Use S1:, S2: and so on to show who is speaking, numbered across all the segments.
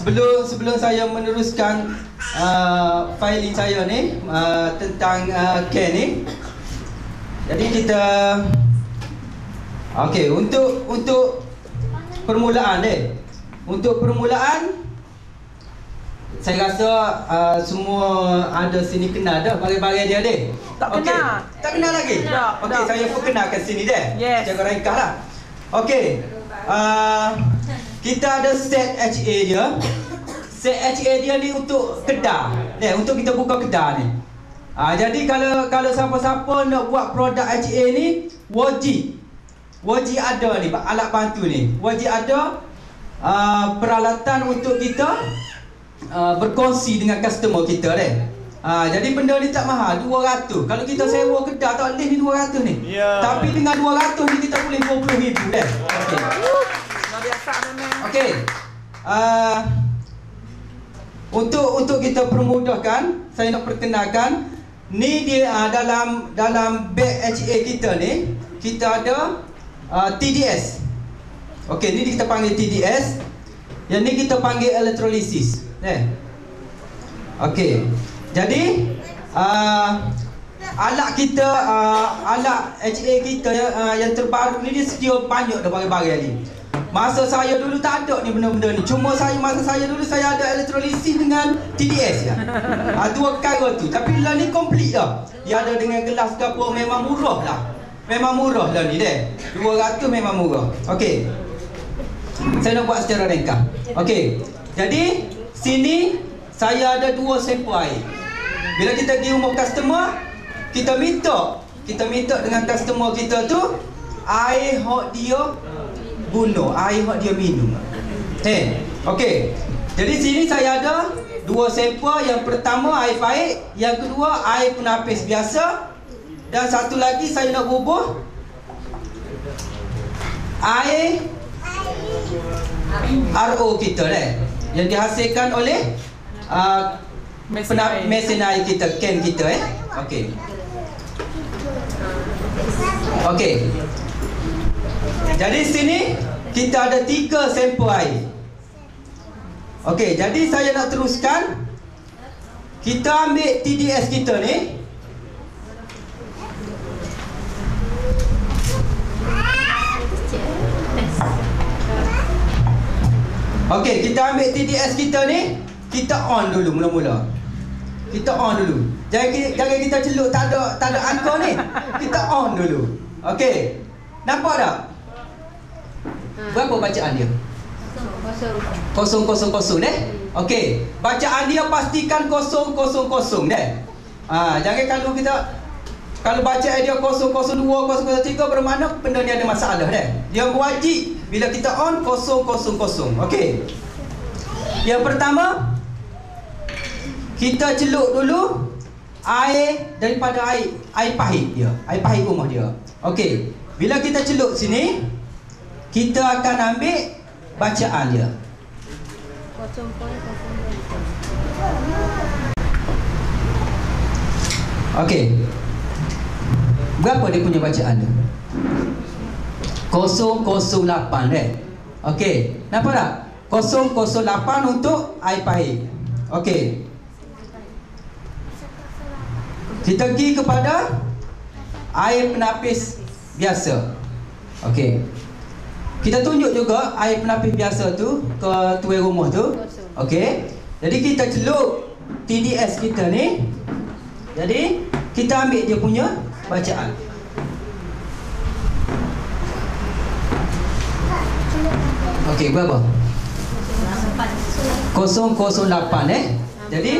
S1: sebelum saya meneruskan filing saya ni tentang CAN ni, jadi kita okey, untuk permulaan deh. Untuk permulaan saya rasa semua ada sini kenal dah bagai-bagai dia deh.
S2: Tak kenal.
S1: Tak kenal lagi? Okey, saya perkenalkan sini deh.
S2: Yes.
S1: Secara ringkas lah. Okey. Kita ada set HA dia. Set HA dia ni untuk kedai. Untuk kita buka kedai ni. Jadi kalau siapa-siapa nak buat produk HA ni, wajib ada ni alat bantu ni. Wajib ada peralatan untuk kita berkongsi dengan customer kita deh. Jadi benda ni tak mahal, 200. Kalau kita sewa kedai tak leh ni 200 ni. Tapi dengan 200 ni kita boleh 20,000 deh. Okey.
S2: Luar biasa memang.
S1: Okey. Untuk kita permudahkan, saya nak perkenalkan ni dia dalam beg HA kita ni, kita ada TDS. Okey, ni kita panggil TDS. Yang ni kita panggil electrolysis. Okey. Jadi alat kita, alat HA kita yang terbaru ni dia sedia banyak dah bagai-bagai ni. Masa saya dulu tak ada ni benda-benda ni. Cuma masa saya dulu saya ada electrolysis dengan TDS ya. Dua perkara tu. Tapi lah ni komplit dah. Dia ada dengan gelas ke apa, memang murah lah. Memang murah lah ni deh. 200 memang murah. Okey. Saya nak buat secara ringkas. Okey. Jadi sini saya ada 2 sampel air. Bila kita pergi rumah customer, kita minta dengan customer kita tu air hok dia guna, air hok dia minum. Okey. Jadi sini saya ada 2 sampel. Yang pertama air pahit, yang kedua air penapis biasa, dan satu lagi saya nak bubuh air RO kita yang dihasilkan oleh mesin air kita, can kita Okey. Okey. Jadi sini kita ada 3 sampel air. Okey, jadi saya nak teruskan. Kita ambil TDS kita ni. Okey, kita ambil TDS kita ni, kita on dulu mula-mula. Kita on dulu. Jangan kita celup tak ada angka ni. Kita on dulu. Okey. Nampak tak? Berapa bacaan dia? 000 Okey. Bacaan dia pastikan 000 jangan kalau bacaan dia 002, 003 bermakna benda ni ada masalah Dia wajib bila kita on 000. Okey. Yang pertama, kita celup dulu air daripada air pahit dia, air pahit rumah dia. Okey. Bila kita celup sini, kita akan ambil bacaan dia. Okey. Berapa dia punya bacaan dia? 008 Okey. Nampak tak? 008 untuk air pahit. Okey. Kita pergi kepada air penapis biasa. Okey. Kita tunjuk juga air penapis biasa tu ke tuan rumah tu. Okey. Jadi kita celup TDS kita ni. Jadi kita ambil dia punya bacaan. Okey, berapa? 008 Jadi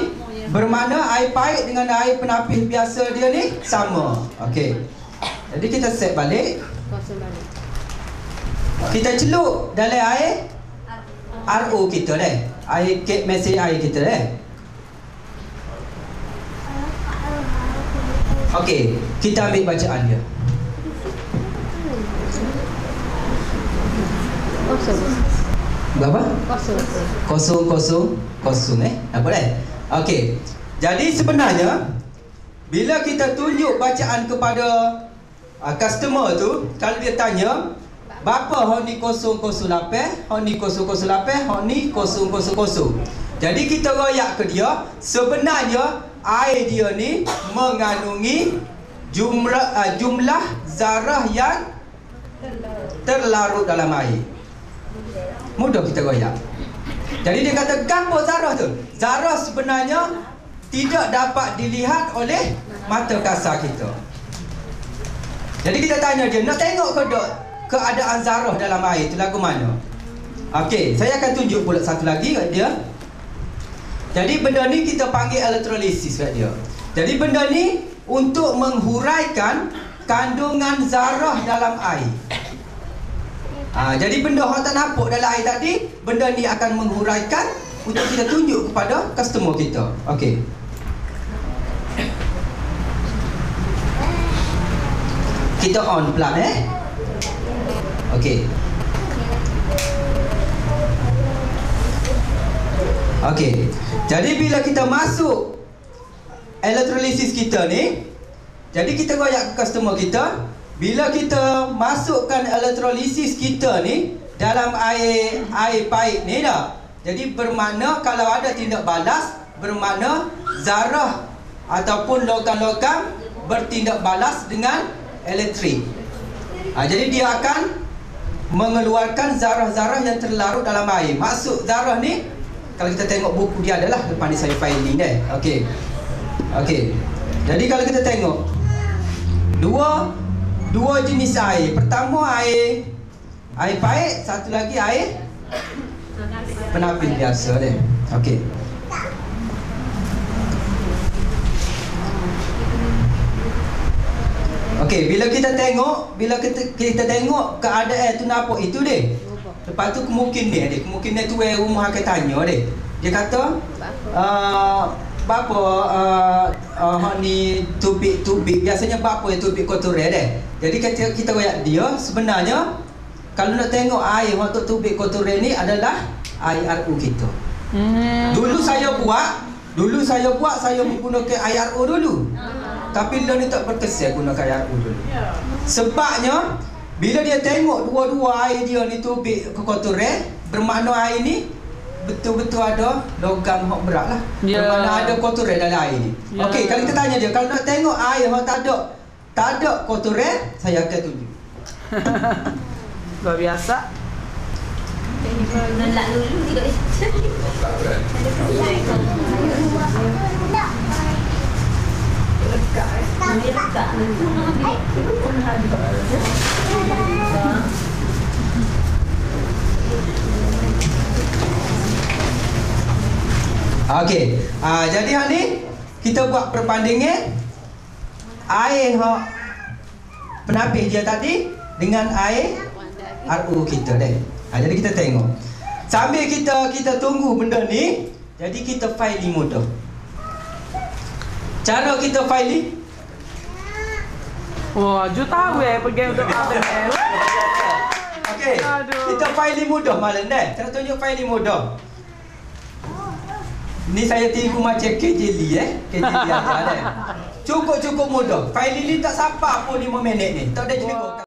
S1: bermakna air pahit dengan air penapis biasa dia ni sama. Okey. Jadi kita set balik. Kita celup dalam air RO kita air mesin air kita Okey, kita ambil bacaan dia. Berapa? 000 Nampak Okey. Jadi sebenarnya bila kita tunjuk bacaan kepada customer tu, kalau dia tanya Bapa hok ni 008, hok ni 008, hok ni 000. Jadi kita royak ke dia, sebenarnya air dia ni mengandungi jumlah zarah yang terlarut dalam air. Mudah kita royak. Jadi dia kata gapo zarah tu? Zarah sebenarnya tidak dapat dilihat oleh mata kasar kita. Jadi kita tanya dia, nak tengok ke dok keadaan zarah dalam air tu lagu mana? Okey, saya akan tunjuk pula satu lagi kat dia. Jadi benda ni kita panggil elektrolisis kat dia. Jadi benda ni untuk menghuraikan kandungan zarah dalam air. Jadi benda yang tak nampak dalam air tadi, benda ni akan menghuraikan untuk kita tunjuk kepada customer kita. Okey. Kita on plug Okey. Okey. Jadi bila kita masuk elektrolisis kita ni, jadi kita royak ke customer kita, bila kita masukkan elektrolisis kita ni dalam air pahit ni dah. Jadi bermakna kalau ada tindak balas, bermakna zarah ataupun logam-logam bertindak balas dengan elektrik. Jadi dia akan mengeluarkan zarah-zarah yang terlarut dalam air. Maksud zarah ni, kalau kita tengok buku dia adalah depan ni saya filing deh. Okey. Okey. Jadi kalau kita tengok dua jenis air. Pertama air pahit, satu lagi air penapis biasa deh. Okey. Okey, bila kita tengok keadaan tu nampak itu deh. Lepas tu kemungkinan tu rumah akan tanya deh. Dia kata bapa hak ni tubik biasanya bapa yang tubik kotoran deh. Jadi kita royak dia sebenarnya kalau nak tengok air untuk tubik kotoran ni adalah air RO kita. Dulu saya buat saya menggunakan air RO dulu. Tapi dia ni tak berkesan gunakan air RO dulu. Sebabnya bila dia tengok dua-dua air dia ni tubik ke kotoran, bermakna air ni betul-betul ada logam hok berat lah. Bermakna ada kotoran dalam air ni. Okey, kalau kita tanya dia, kalau nak tengok air hok tak ada kotoran, saya akan tunjuk.
S2: Luar biasa.
S3: Nolak dulu tidak.
S1: Okey. Jadi hari ni kita buat perbandingan air penapis dia tadi dengan air RO kita deh. Jadi kita tengok. Sambil kita tunggu benda ni, jadi kita filing mudah. Cara kita filing,
S2: wah, juta pergi untuk ATM.
S1: okey. Kita filing mudah malam deh. Saya tunjuk filing mudah. Ni saya tipu macam KJL KJL aja deh. Cukup mudah. Filing ni tak sampai pun 5 minit ni. Tak ada jenis.